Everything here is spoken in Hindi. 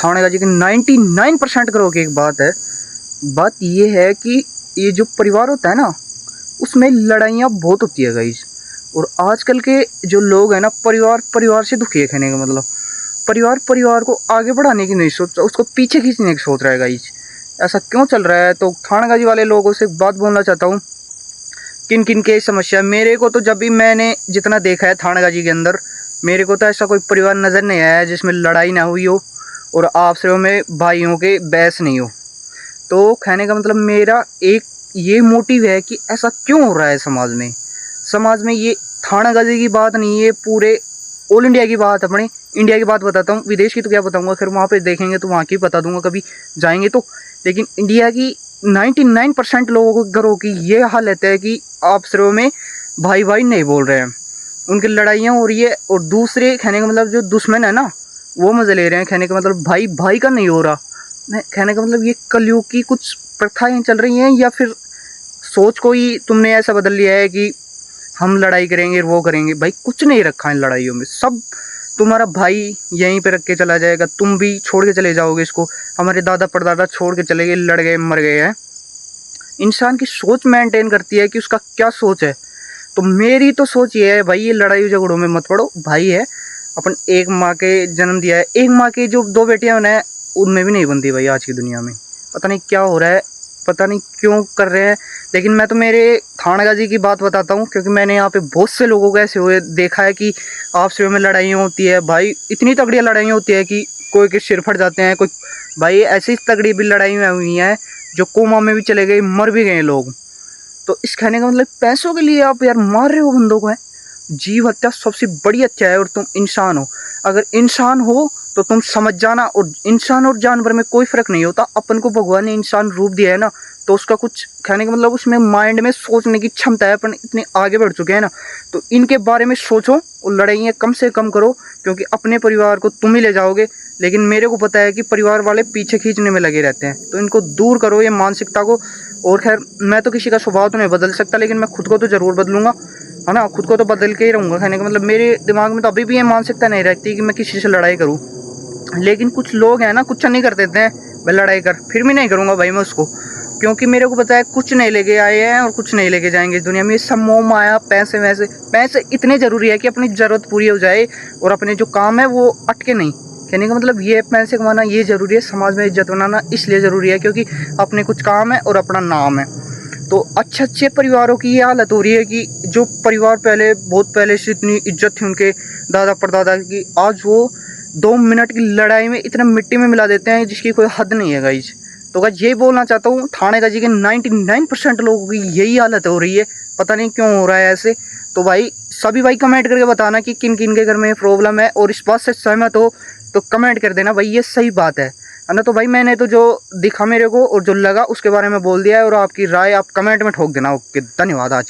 थाने गाजी के 99% करो की एक बात है। बात ये है कि ये जो परिवार होता है ना, उसमें लड़ाइयाँ बहुत होती है गाइस। और आजकल के जो लोग हैं ना, परिवार से दुखी है। कहने का मतलब परिवार को आगे बढ़ाने की नहीं सोच रहा, उसको पीछे खींचने की सोच रहा है गाइस। ऐसा क्यों चल रहा है? तो थानागाजी वाले लोगों से एक बात बोलना चाहता हूँ। किन किन के समस्या, मेरे को तो जब भी मैंने जितना देखा है थानागाजी के अंदर, मेरे को तो ऐसा कोई परिवार नज़र नहीं आया है जिसमें लड़ाई ना हुई हो और आपस में भाइयों के बहस नहीं हो। तो कहने का मतलब मेरा एक ये मोटिव है कि ऐसा क्यों हो रहा है समाज में। ये थानागाजी की बात नहीं है, पूरे ऑल इंडिया की बात, अपने इंडिया की बात बताता हूँ। विदेश की तो क्या बताऊँगा, फिर वहाँ पे देखेंगे तो वहाँ की बता दूंगा कभी जाएंगे तो। लेकिन इंडिया की 99% लोगों के घरों की ये हालत है कि आपस में भाई भाई नहीं बोल रहे हैं, उनकी लड़ाइयाँ हो रही है। और दूसरे कहने का मतलब जो दुश्मन है ना, वो मज़े ले रहे हैं। कहने का मतलब भाई भाई का नहीं हो रहा। मैं कहने का मतलब ये कलयुग की कुछ प्रथाएं चल रही हैं, या फिर सोच को ही तुमने ऐसा बदल लिया है कि हम लड़ाई करेंगे वो करेंगे। भाई कुछ नहीं रखा है इन लड़ाइयों में, सब तुम्हारा भाई यहीं पे रख के चला जाएगा, तुम भी छोड़ के चले जाओगे इसको। हमारे दादा परदादा छोड़ के चले गए, लड़ गए, मर गए हैं। इंसान की सोच मेंटेन करती है कि उसका क्या सोच है। तो मेरी तो सोच ये है भाई, ये लड़ाई झगड़ों में मत पड़ो। भाई है अपन, एक माँ के जन्म दिया है, एक माँ की जो दो बेटियां उन्हें उनमें भी नहीं बनती भाई आज की दुनिया में। पता नहीं क्या हो रहा है, पता नहीं क्यों कर रहे हैं। लेकिन मैं तो मेरे थानागाजी की बात बताता हूँ, क्योंकि मैंने यहाँ पे बहुत से लोगों को ऐसे हुए देखा है कि आपस में लड़ाइयाँ होती है भाई, इतनी तगड़ी लड़ाइयाँ होती है कि कोई के सिर फट जाते हैं, कोई भाई ऐसी तगड़ी भी लड़ाइयाँ हुई हैं जो कोमा में भी चले गए, मर भी गए लोग। तो इस कहने का मतलब पैसों के लिए आप यार मार रहे हो बंदों को है। जीव हत्या सबसे बड़ी हत्या है। और तुम इंसान हो, अगर इंसान हो तो तुम समझ जाना। और इंसान और जानवर में कोई फर्क नहीं होता। अपन को भगवान ने इंसान रूप दिया है ना, तो उसका कुछ कहने का मतलब उसमें माइंड में सोचने की क्षमता है। अपन इतने आगे बढ़ चुके हैं ना, तो इनके बारे में सोचो और लड़ाइयाँ कम से कम करो, क्योंकि अपने परिवार को तुम ही ले जाओगे। लेकिन मेरे को पता है कि परिवार वाले पीछे खींचने में लगे रहते हैं, तो इनको दूर करो ये मानसिकता को। और खैर, मैं तो किसी का स्वभाव तो नहीं बदल सकता, लेकिन मैं खुद को तो ज़रूर बदलूंगा, है ना। खुद को तो बदल के ही रहूँगा। कहने का मतलब मेरे दिमाग में तो अभी भी ये मानसिकता नहीं रहती कि मैं किसी से लड़ाई करूँ। लेकिन कुछ लोग हैं ना, कुछ नहीं कर देते हैं, मैं लड़ाई कर, फिर भी नहीं करूँगा भाई मैं उसको, क्योंकि मेरे को पता है कुछ नहीं लेके आए हैं और कुछ नहीं लेके जाएंगे इस दुनिया में। ये सब मोह माया, पैसे वैसे, पैसे इतने ज़रूरी है कि अपनी ज़रूरत पूरी हो जाए और अपने जो काम है वो अटके नहीं। कहने का मतलब ये पैसे कमाना ये ज़रूरी है, समाज में इज्जत बनाना इसलिए ज़रूरी है क्योंकि अपने कुछ काम है और अपना नाम है। तो अच्छे अच्छे परिवारों की ये हालत हो रही है कि जो परिवार पहले बहुत पहले से इतनी इज्जत थी उनके दादा परदादा की, आज वो 2 मिनट की लड़ाई में इतना मिट्टी में मिला देते हैं जिसकी कोई हद नहीं है गाइज। तो गाइज यही बोलना चाहता हूँ, थानेगाजी के 99% लोगों की यही हालत हो रही है। पता नहीं क्यों हो रहा है ऐसे। तो भाई सभी भाई कमेंट करके बताना कि किन किन के घर में प्रॉब्लम है, और इस बात से सहमत हो तो कमेंट कर देना भाई, ये सही बात है ना। तो भाई मैंने तो जो दिखा मेरे को और जो लगा उसके बारे में बोल दिया है, और आपकी राय आप कमेंट में ठोक देना। ओके, धन्यवाद आज के